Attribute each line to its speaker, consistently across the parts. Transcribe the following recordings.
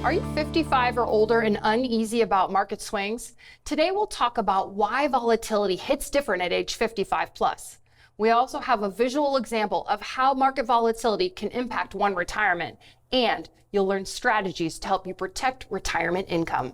Speaker 1: Are you 55 or older and uneasy about market swings? Today we'll talk about why volatility hits different at age 55 plus. We also have a visual example of how market volatility can impact one retirement, and you'll learn strategies to help you protect retirement income.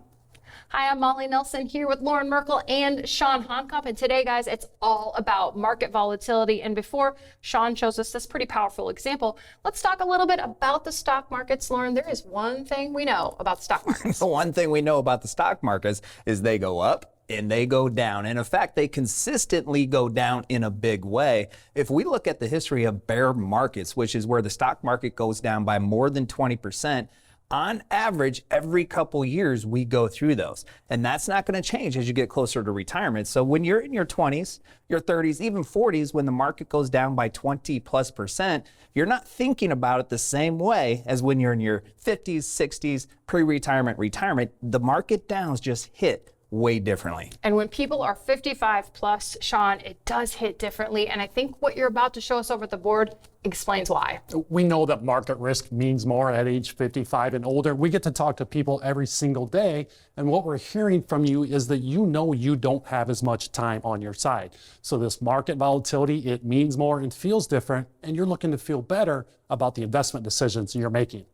Speaker 1: Hi, I'm Molly Nelson here with Lauren Merkel and Sean Honkopp, and today, guys, it's all about market volatility. And before Sean shows us this pretty powerful example, let's talk a little bit about the stock markets. Lauren, there is one thing we know about the stock markets.
Speaker 2: The one thing we know about the stock markets is they go up and they go down. And in fact, they consistently go down in a big way. If we look at the history of bear markets, which is where the stock market goes down by more than 20%, on average, every couple years, we go through those. And that's not going to change as you get closer to retirement. So when you're in your 20s, your 30s, even 40s, when the market goes down by 20+%, you're not thinking about it the same way as when you're in your 50s, 60s, pre-retirement, retirement. The market downs just hit way differently.
Speaker 1: And when people are 55 plus, Sean, it does hit differently. And I think what you're about to show us over at the board explains why.
Speaker 3: We know that market risk means more at age 55 and older. We get to talk to people every single day. And what we're hearing from you is that you know you don't have as much time on your side. So this market volatility, it means more and feels different. And you're looking to feel better about the investment decisions you're making.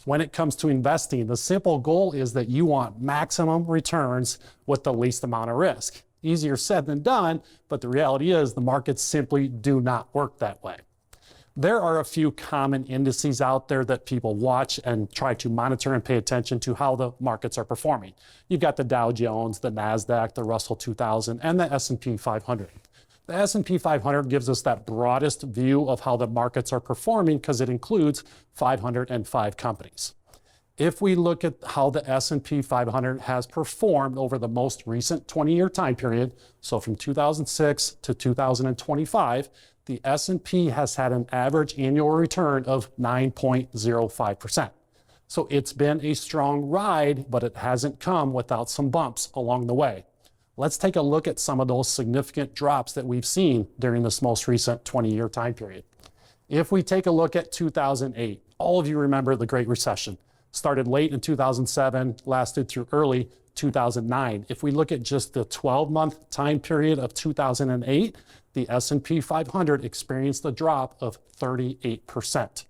Speaker 3: When it comes to investing, the simple goal is that you want maximum returns with the least amount of risk. Easier said than done, but the reality is the markets simply do not work that way. There are a few common indices out there that people watch and try to monitor and pay attention to how the markets are performing. You've got the Dow Jones, the NASDAQ, the Russell 2000, and the S&P 500. The S&P 500 gives us that broadest view of how the markets are performing because it includes 505 companies. If we look at how the S&P 500 has performed over the most recent 20-year time period, so from 2006 to 2025, the S&P has had an average annual return of 9.05%. So it's been a strong ride, but it hasn't come without some bumps along the way. Let's take a look at some of those significant drops that we've seen during this most recent 20-year time period. If we take a look at 2008, all of you remember the Great Recession. Started late in 2007, lasted through early 2009. If we look at just the 12-month time period of 2008, the S&P 500 experienced a drop of 38%.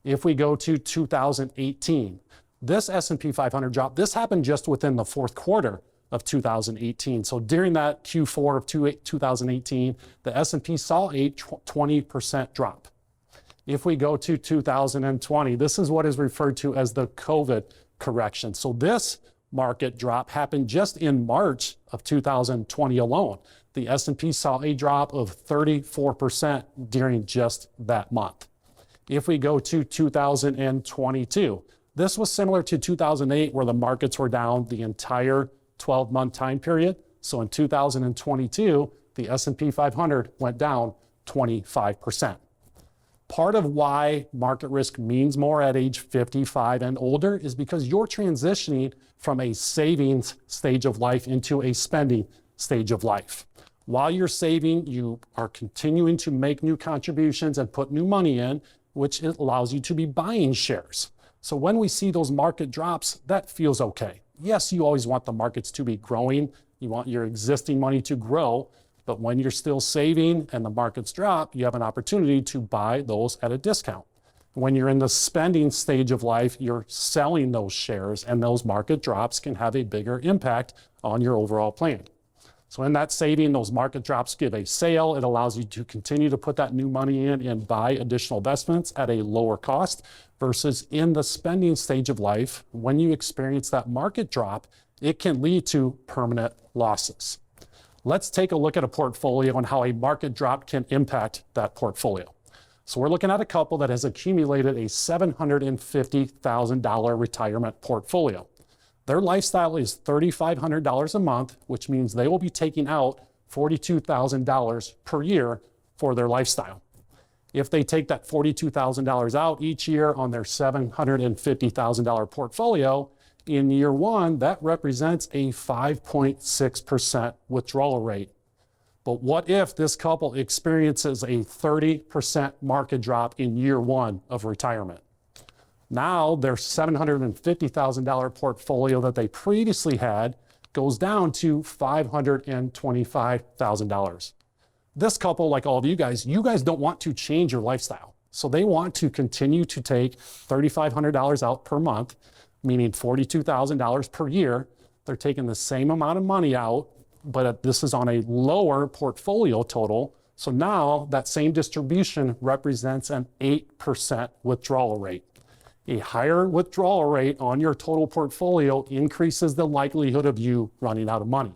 Speaker 3: If we go to 2018, this S&P 500 drop, this happened just within the fourth quarter of 2018. So during that Q4 of 2018, the S&P saw a 20% drop. If we go to 2020, this is what is referred to as the COVID correction. So this market drop happened just in March of 2020 alone. The S&P saw a drop of 34% during just that month. If we go to 2022, this was similar to 2008 where the markets were down the entire 12-month time period. So in 2022, the S&P 500 went down 25%. Part of why market risk means more at age 55 and older is because you're transitioning from a savings stage of life into a spending stage of life. While you're saving, you are continuing to make new contributions and put new money in, which allows you to be buying shares. So when we see those market drops, that feels okay. Yes, you always want the markets to be growing. You want your existing money to grow. But when you're still saving and the markets drop, you have an opportunity to buy those at a discount. When you're in the spending stage of life, you're selling those shares, and those market drops can have a bigger impact on your overall plan. So in that saving, those market drops give a sale. It allows you to continue to put that new money in and buy additional investments at a lower cost versus in the spending stage of life, when you experience that market drop, it can lead to permanent losses. Let's take a look at a portfolio and how a market drop can impact that portfolio. So we're looking at a couple that has accumulated a $750,000 retirement portfolio. Their lifestyle is $3,500 a month, which means they will be taking out $42,000 per year for their lifestyle. If they take that $42,000 out each year on their $750,000 portfolio, in year one, that represents a 5.6% withdrawal rate. But what if this couple experiences a 30% market drop in year one of retirement? Now their $750,000 portfolio that they previously had goes down to $525,000. This couple, like all of you guys don't want to change your lifestyle. So they want to continue to take $3,500 out per month, meaning $42,000 per year. They're taking the same amount of money out, but this is on a lower portfolio total. So now that same distribution represents an 8% withdrawal rate. A higher withdrawal rate on your total portfolio increases the likelihood of you running out of money.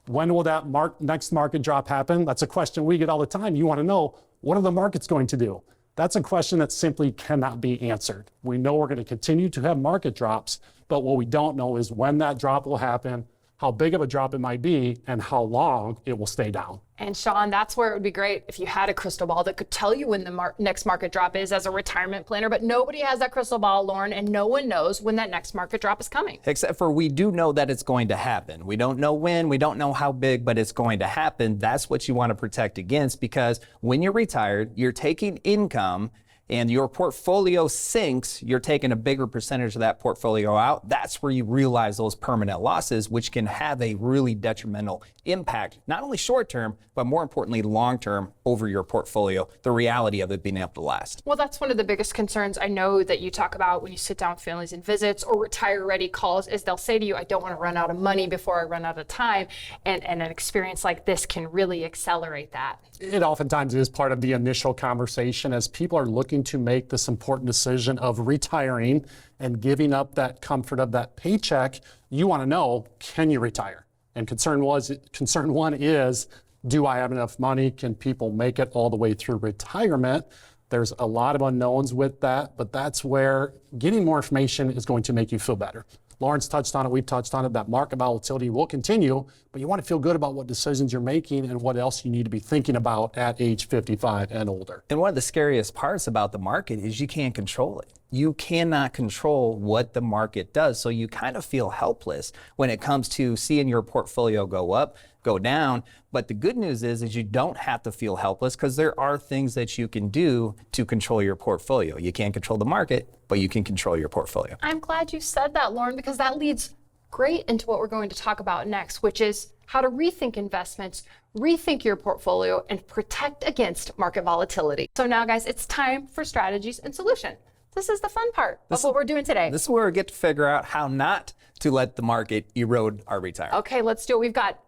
Speaker 3: When will that next market drop happen? That's a question we get all the time. You want to know, what are the markets going to do? That's a question that simply cannot be answered. We know we're going to continue to have market drops, but what we don't know is when that drop will happen, how big of a drop it might be, and how long it will stay down.
Speaker 1: And Sean, that's where it would be great if you had a crystal ball that could tell you when the next market drop is as a retirement planner, but nobody has that crystal ball, Lauren, and no one knows when that next market drop is coming.
Speaker 2: Except for we do know that it's going to happen. We don't know when, we don't know how big, but it's going to happen. That's what you want to protect against, because when you're retired, you're taking income and your portfolio sinks, you're taking a bigger percentage of that portfolio out. That's where you realize those permanent losses, which can have a really detrimental impact, not only short term, but more importantly, long term over your portfolio, the reality of it being able to last.
Speaker 1: Well, that's one of the biggest concerns I know that you talk about when you sit down with families and visits or retire ready calls is they'll say to you, I don't want to run out of money before I run out of time. And an experience like this can really accelerate that.
Speaker 3: It oftentimes is part of the initial conversation as people are looking to make this important decision of retiring and giving up that comfort of that paycheck. You want to know, can you retire? And concern one is, do I have enough money? Can people make it all the way through retirement? There's a lot of unknowns with that, but that's where getting more information is going to make you feel better. Lawrence touched on it, we've touched on it, that market volatility will continue, but you want to feel good about what decisions you're making and what else you need to be thinking about at age 55 and older.
Speaker 2: And one of the scariest parts about the market is you can't control it. You cannot control what the market does. So you kind of feel helpless when it comes to seeing your portfolio go up, go down. But the good news is you don't have to feel helpless because there are things that you can do to control your portfolio. You can't control the market, but you can control your portfolio.
Speaker 1: I'm glad you said that, Lauren, because that leads great into what we're going to talk about next, which is how to rethink investments, rethink your portfolio, and protect against market volatility. So now, guys, it's time for strategies and solution. This is the fun part of what we're doing today.
Speaker 2: This is where we get to figure out how not to let the market erode our retirement.
Speaker 1: Okay, let's do it. We've got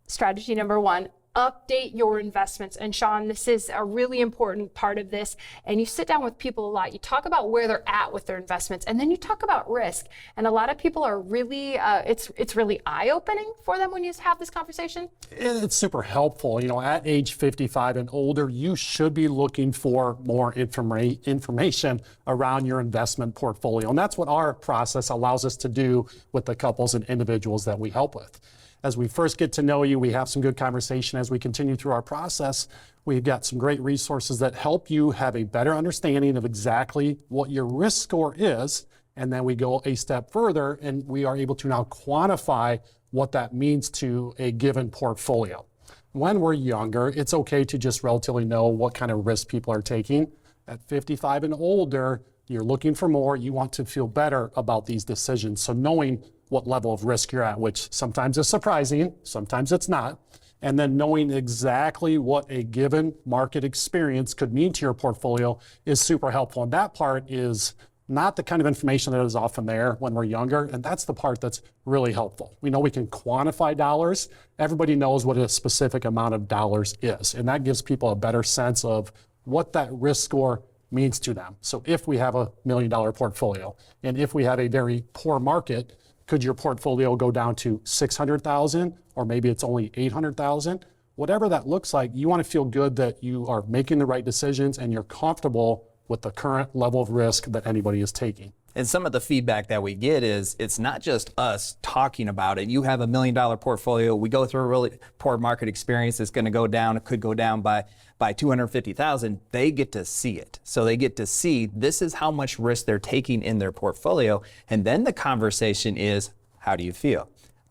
Speaker 1: strategy number one, update your investments. And Sean, this is a really important part of this. And you sit down with people a lot. You talk about where they're at with their investments, and then you talk about risk. And a lot of people are really, it's really eye-opening for them when you have this conversation.
Speaker 3: It's super helpful. You know, at age 55 and older, you should be looking for more information around your investment portfolio. And that's what our process allows us to do with the couples and individuals that we help with. As we first get to know you, we have some good conversation. As we continue through our process, we've got some great resources that help you have a better understanding of exactly what your risk score is. And then we go a step further and we are able to now quantify what that means to a given portfolio. When we're younger, it's okay to just relatively know what kind of risk people are taking. At 55 and older, you're looking for more. You want to feel better about these decisions. So knowing what level of risk you're at, which sometimes is surprising, sometimes it's not, and then knowing exactly what a given market experience could mean to your portfolio is super helpful. And that part is not the kind of information that is often there when we're younger, and that's the part that's really helpful. We know we can quantify dollars. Everybody knows what a specific amount of dollars is, and that gives people a better sense of what that risk score means to them. So if we have $1 million portfolio, and if we have a very poor market, could your portfolio go down to 600,000, or maybe it's only 800,000? Whatever that looks like, you want to feel good that you are making the right decisions and you're comfortable with the current level of risk that anybody is taking.
Speaker 2: And some of the feedback that we get is it's not just us talking about it. You have $1 million portfolio. We go through a really poor market experience. It's going to go down. It could go down by 250,000. They get to see it. So they get to see this is how much risk they're taking in their portfolio. And then the conversation is, how do you feel?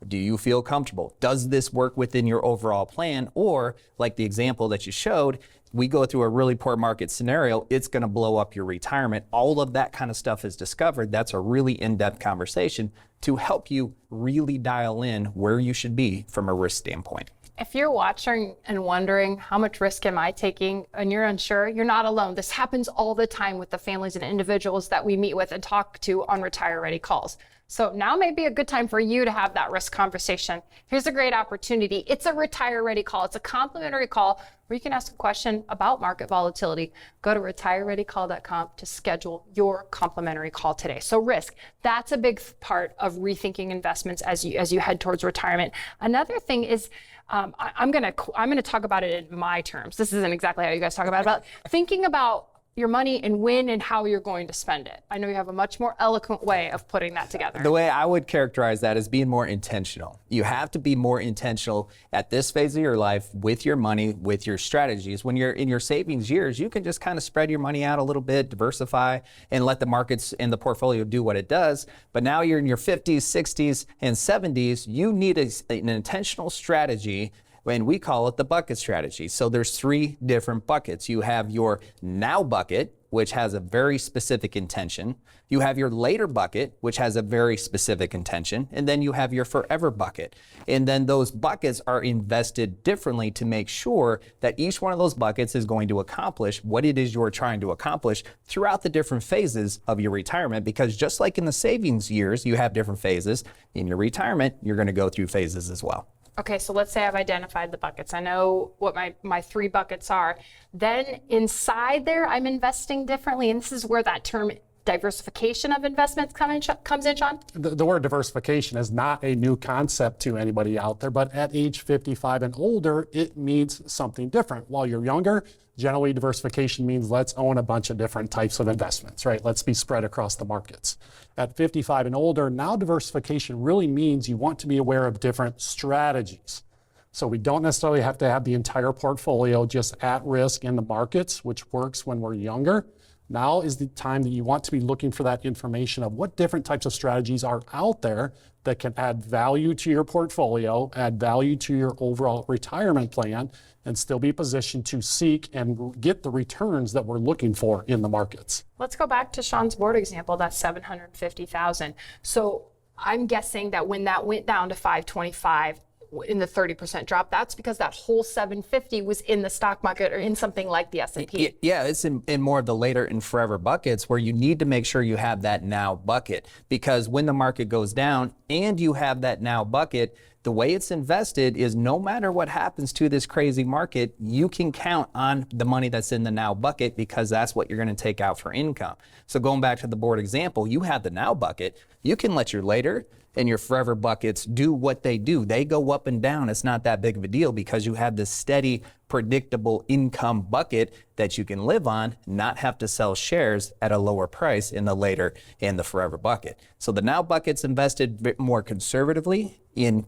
Speaker 2: Do you feel comfortable? Does this work within your overall plan? Or like the example that you showed, we go through a really poor market scenario, it's going to blow up your retirement. All of that kind of stuff is discovered. That's a really in-depth conversation to help you really dial in where you should be from a risk standpoint.
Speaker 1: If you're watching and wondering how much risk am I taking and you're unsure, you're not alone. This happens all the time with the families and individuals that we meet with and talk to on Retire Ready calls. So now may be a good time for you to have that risk conversation. Here's a great opportunity. It's a Retire Ready call. It's a complimentary call where you can ask a question about market volatility. Go to retirereadycall.com to schedule your complimentary call today. So risk, that's a big part of rethinking investments as you head towards retirement. Another thing is, I'm going to talk about it in my terms. This isn't exactly how you guys talk about it, but thinking about your money and when and how you're going to spend it. I know you have a much more eloquent way of putting that together.
Speaker 2: The way I would characterize that is being more intentional. You have to be more intentional at this phase of your life with your money, with your strategies. When you're in your savings years, you can just kind of spread your money out a little bit, diversify, and let the markets and the portfolio do what it does. But now you're in your 50s, 60s, and 70s, you need an intentional strategy, and we call it the bucket strategy. So there's 3 different buckets. You have your now bucket, which has a very specific intention. You have your later bucket, which has a very specific intention. And then you have your forever bucket. And then those buckets are invested differently to make sure that each one of those buckets is going to accomplish what it is you're trying to accomplish throughout the different phases of your retirement. Because just like in the savings years, you have different phases. In your retirement, you're going to go through phases as well.
Speaker 1: Okay, so let's say I've identified the buckets. I know what my 3 buckets are. Then inside there, I'm investing differently. And this is where that term diversification of investments comes in, Sean?
Speaker 3: The word diversification is not a new concept to anybody out there, but at age 55 and older, it means something different. While you're younger, generally diversification means let's own a bunch of different types of investments, right? Let's be spread across the markets. At 55 and older, now diversification really means you want to be aware of different strategies. So we don't necessarily have to have the entire portfolio just at risk in the markets, which works when we're younger. Now is the time that you want to be looking for that information of what different types of strategies are out there that can add value to your portfolio, add value to your overall retirement plan, and still be positioned to seek and get the returns that we're looking for in the markets.
Speaker 1: Let's go back to Sean's board example, that's $750,000. So I'm guessing that when that went down to 525, in the 30% drop, that's because that whole 750 was in the stock market or in something like the S&P.
Speaker 2: Yeah, it's in more of the later and forever buckets where you need to make sure you have that now bucket, because when the market goes down and you have that now bucket, the way it's invested is no matter what happens to this crazy market, you can count on the money that's in the now bucket because that's what you're going to take out for income. So going back to the board example, you have the now bucket, you can let your later and your forever buckets do what they do. They go up and down. It's not that big of a deal because you have this steady, predictable income bucket that you can live on, not have to sell shares at a lower price in the later and the forever bucket. So the now bucket's invested more conservatively in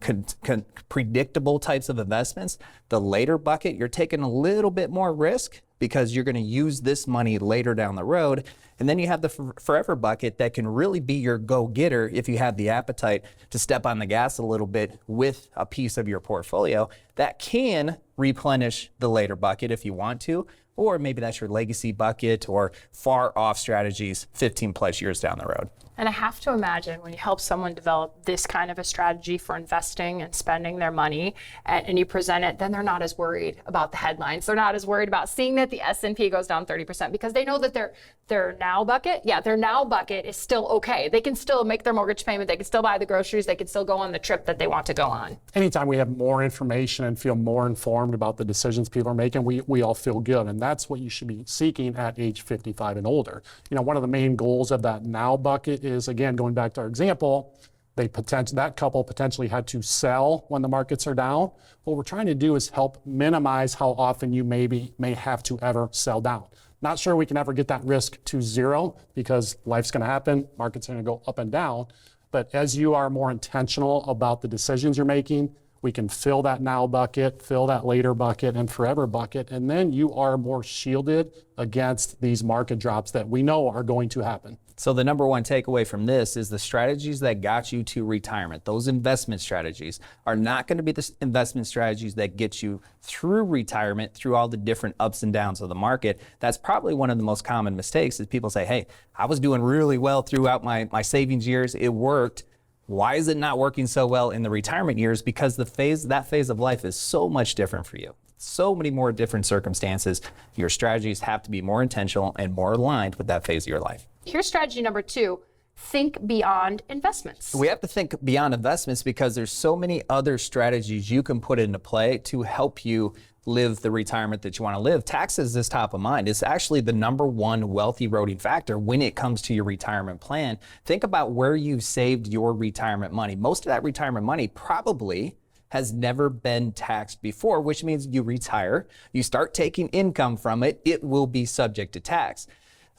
Speaker 2: predictable types of investments. The later bucket, you're taking a little bit more risk because you're going to use this money later down the road. And then you have the forever bucket that can really be your go-getter if you have the appetite to step on the gas a little bit with a piece of your portfolio that can replenish the later bucket if you want to, or maybe that's your legacy bucket or far off strategies 15 plus years down the road.
Speaker 1: And I have to imagine when you help someone develop this kind of a strategy for investing and spending their money and you present it, then they're not as worried about the headlines. They're not as worried about seeing that the S&P goes down 30% because they know that their now bucket, their now bucket is still okay. They can still make their mortgage payment. They can still buy the groceries. They can still go on the trip that they want to go on.
Speaker 3: Anytime we have more information and feel more informed about the decisions people are making, we all feel good. And that's what you should be seeking at age 55 and older. You know, one of the main goals of that now bucket is, again, going back to our example, that couple potentially had to sell when the markets are down. What we're trying to do is help minimize how often you may have to ever sell down. Not sure we can ever get that risk to zero because life's going to happen, markets are going to go up and down. But as you are more intentional about the decisions you're making, We can fill that now bucket, fill that later bucket, and forever bucket, and then you are more shielded against these market drops that we know are going to happen.
Speaker 2: So the number one takeaway from this is the strategies that got you to retirement, those investment strategies, are not going to be the investment strategies that get you through retirement, through all the different ups and downs of the market. That's probably one of the most common mistakes is people say, hey, I was doing really well throughout my savings years. It worked. Why is it not working so well in the retirement years? Because that phase of life is so much different for you. So many more different circumstances. Your strategies have to be more intentional and more aligned with that phase of your life.
Speaker 1: Here's strategy number 2, think beyond investments.
Speaker 2: We have to think beyond investments because there's so many other strategies you can put into play to help you live the retirement that you want to live. Taxes is top of mind. It's actually the number one wealth eroding factor when it comes to your retirement plan. Think about where you've saved your retirement money. Most of that retirement money probably has never been taxed before, which means you retire, you start taking income from it, it will be subject to tax.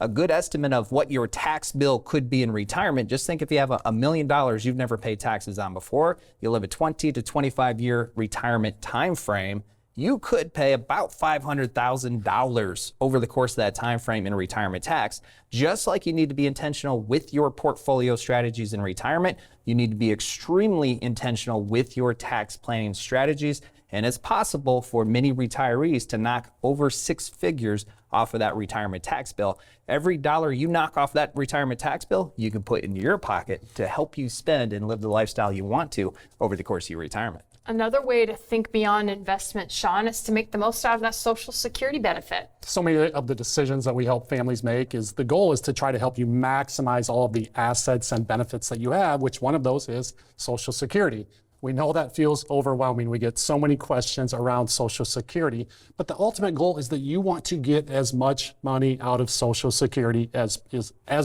Speaker 2: A good estimate of what your tax bill could be in retirement, just think if you have $1 million you've never paid taxes on before, you live a 20 to 25 year retirement time frame, you could pay about $500,000 over the course of that time frame in retirement tax. Just like you need to be intentional with your portfolio strategies in retirement, you need to be extremely intentional with your tax planning strategies. And it's possible for many retirees to knock over 6 figures off of that retirement tax bill. Every dollar you knock off that retirement tax bill, you can put in your pocket to help you spend and live the lifestyle you want to over the course of your retirement.
Speaker 1: Another way to think beyond investment, Sean, is to make the most out of that Social Security benefit.
Speaker 3: So many of the decisions that we help families make is the goal is to try to help you maximize all of the assets and benefits that you have, which one of those is Social Security. We know that feels overwhelming. We get so many questions around Social Security, but the ultimate goal is that you want to get as much money out of Social Security as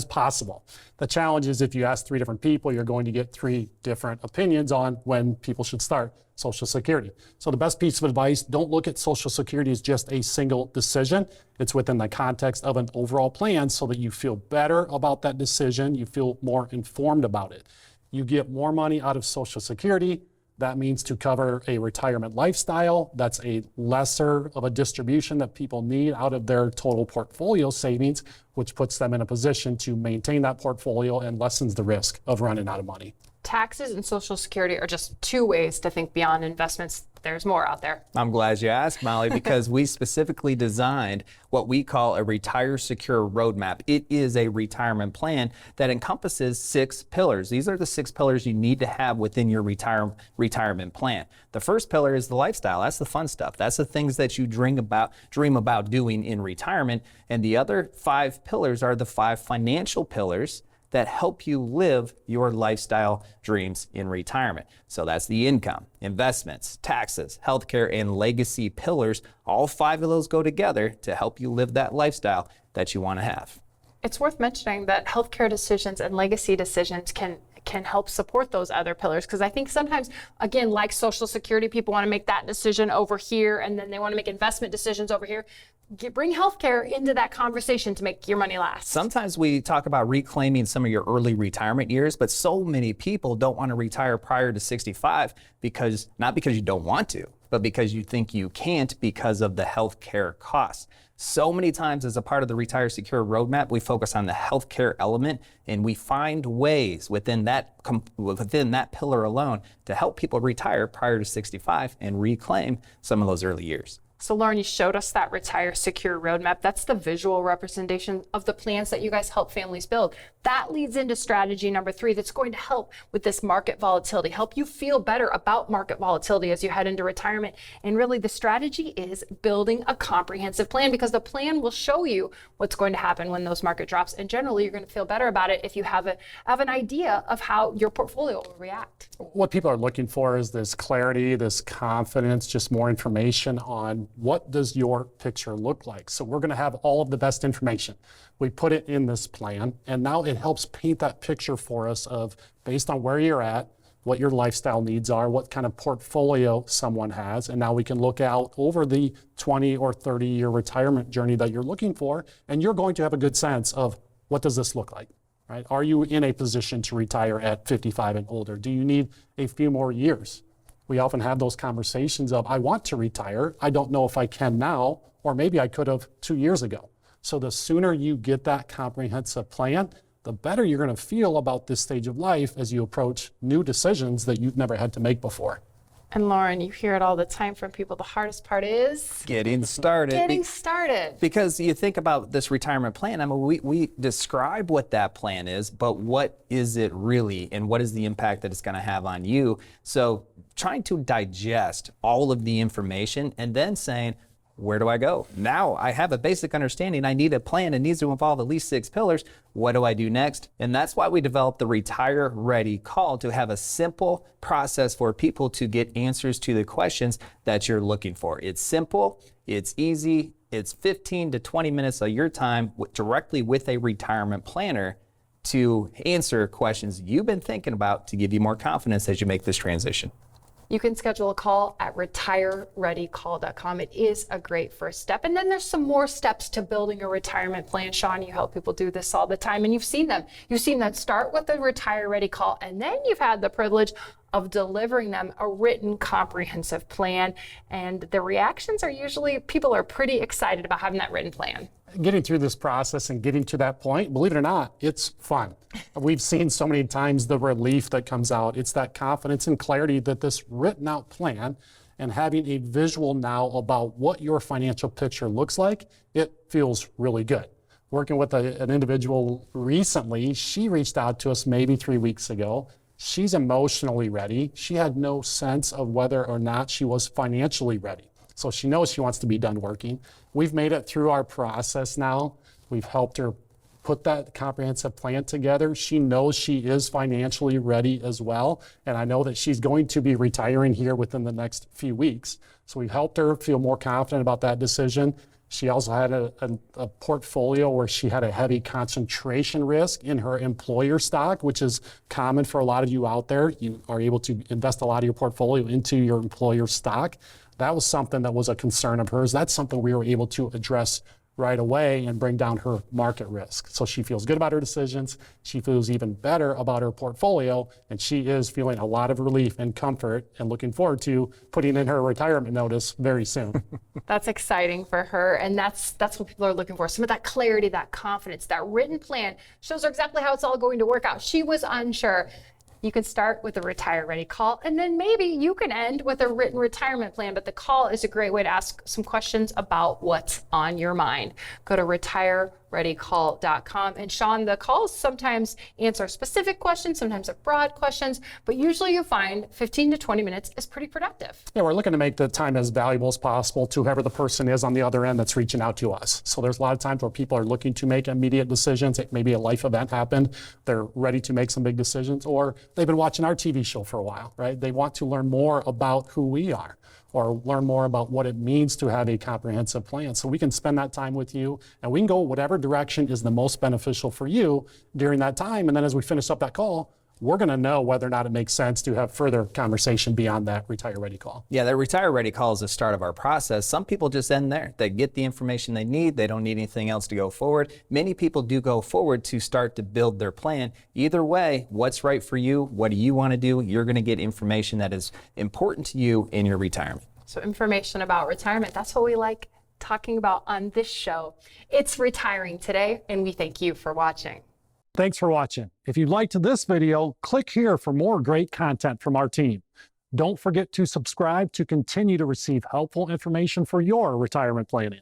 Speaker 3: possible. The challenge is if you ask 3 different people, you're going to get 3 different opinions on when people should start Social Security. So the best piece of advice, don't look at Social Security as just a single decision. It's within the context of an overall plan so that you feel better about that decision, you feel more informed about it. You get more money out of Social Security. That means to cover a retirement lifestyle. That's a lesser of a distribution that people need out of their total portfolio savings, which puts them in a position to maintain that portfolio and lessens the risk of running out of money.
Speaker 1: Taxes and Social Security are just 2 ways to think beyond investments. There's more out there.
Speaker 2: I'm glad you asked, Molly, because we specifically designed what we call a Retire Secure Roadmap. It is a retirement plan that encompasses 6 pillars. These are the 6 pillars you need to have within your retirement plan. The first pillar is the lifestyle. That's the fun stuff. That's the things that you dream about doing in retirement. And the other 5 pillars are the 5 financial pillars that help you live your lifestyle dreams in retirement. So that's the income, investments, taxes, healthcare, and legacy pillars. All 5 of those go together to help you live that lifestyle that you want to have.
Speaker 1: It's worth mentioning that healthcare decisions and legacy decisions can help support those other pillars, because I think sometimes, again, like Social Security, people want to make that decision over here, and then they want to make investment decisions over here. Bring healthcare into that conversation to make your money last.
Speaker 2: Sometimes we talk about reclaiming some of your early retirement years, but so many people don't want to retire prior to 65 because, not because you don't want to, but because you think you can't because of the healthcare costs. So many times as a part of the Retire Secure Roadmap, we focus on the healthcare element, and we find ways within that pillar alone to help people retire prior to 65 and reclaim some of those early years.
Speaker 1: So Lauren, you showed us that Retire Secure Roadmap. That's the visual representation of the plans that you guys help families build. That leads into strategy number 3 that's going to help with this market volatility, help you feel better about market volatility as you head into retirement. And really the strategy is building a comprehensive plan, because the plan will show you what's going to happen when those market drops. And generally you're going to feel better about it if you have an idea of how your portfolio will react.
Speaker 3: What people are looking for is this clarity, this confidence, just more information on what does your picture look like. So we're going to have all of the best information. We put it in this plan, and now it helps paint that picture for us of, based on where you're at, what your lifestyle needs are, what kind of portfolio someone has, and now we can look out over the 20 or 30 year retirement journey that you're looking for, and you're going to have a good sense of what does this look like, right? Are you in a position to retire at 55 and older? Do you need a few more years? We often have those conversations of, I want to retire. I don't know if I can now, or maybe I could have 2 years ago. So the sooner you get that comprehensive plan, the better you're going to feel about this stage of life as you approach new decisions that you've never had to make before.
Speaker 1: And Lauren, you hear it all the time from people. The hardest part is
Speaker 2: Getting started.
Speaker 1: getting started.
Speaker 2: Because you think about this retirement plan, I mean, we describe what that plan is, but what is it really, and what is the impact that it's going to have on you? So trying to digest all of the information and then saying, where do I go? Now I have a basic understanding. I need a plan. It needs to involve at least 6 pillars. What do I do next? And that's why we developed the Retire Ready Call, to have a simple process for people to get answers to the questions that you're looking for. It's simple, it's easy, it's 15 to 20 minutes of your time directly with a retirement planner to answer questions you've been thinking about, to give you more confidence as you make this transition.
Speaker 1: You can schedule a call at retirereadycall.com. It is a great first step. And then there's some more steps to building a retirement plan. Sean, you help people do this all the time, and you've seen them. You've seen that start with the Retire Ready Call, and then you've had the privilege of delivering them a written comprehensive plan. And the reactions are usually, people are pretty excited about having that written plan.
Speaker 3: Getting through this process and getting to that point, believe it or not, it's fun. We've seen so many times the relief that comes out. It's that confidence and clarity that this written out plan and having a visual now about what your financial picture looks like, it feels really good. Working with an individual recently, she reached out to us maybe 3 weeks ago. She's emotionally ready. She had no sense of whether or not she was financially ready. So she knows she wants to be done working. We've made it through our process now. We've helped her put that comprehensive plan together. She knows she is financially ready as well. And I know that she's going to be retiring here within the next few weeks. So we've helped her feel more confident about that decision. She also had a portfolio where she had a heavy concentration risk in her employer stock, which is common for a lot of you out there. You are able to invest a lot of your portfolio into your employer stock. That was something that was a concern of hers. That's something we were able to address right away and bring down her market risk. So she feels good about her decisions. She feels even better about her portfolio, and she is feeling a lot of relief and comfort and looking forward to putting in her retirement notice very soon.
Speaker 1: That's exciting for her, and that's what people are looking for. Some of that clarity, that confidence, that written plan shows her exactly how it's all going to work out. She was unsure. You can start with a Retire Ready Call, and then maybe you can end with a written retirement plan, but the call is a great way to ask some questions about what's on your mind. Go to retirereadycall.com. And Sean, the calls sometimes answer specific questions, sometimes they're broad questions, but usually you find 15 to 20 minutes is pretty productive.
Speaker 3: Yeah, we're looking to make the time as valuable as possible to whoever the person is on the other end that's reaching out to us. So there's a lot of times where people are looking to make immediate decisions. Maybe a life event happened. They're ready to make some big decisions, or they've been watching our TV show for a while, right? They want to learn more about who we are, or learn more about what it means to have a comprehensive plan. So we can spend that time with you, and we can go whatever direction is the most beneficial for you during that time. And then as we finish up that call, we're going to know whether or not it makes sense to have further conversation beyond that Retire Ready Call.
Speaker 2: Yeah, that Retire Ready Call is the start of our process. Some people just end there. They get the information they need. They don't need anything else to go forward. Many people do go forward to start to build their plan. Either way, what's right for you? What do you want to do? You're going to get information that is important to you in your retirement.
Speaker 1: So information about retirement, that's what we like talking about on this show. It's Retiring Today, and we thank you for watching.
Speaker 3: Thanks for watching. If you liked this video, click here for more great content from our team. Don't forget to subscribe to continue to receive helpful information for your retirement planning.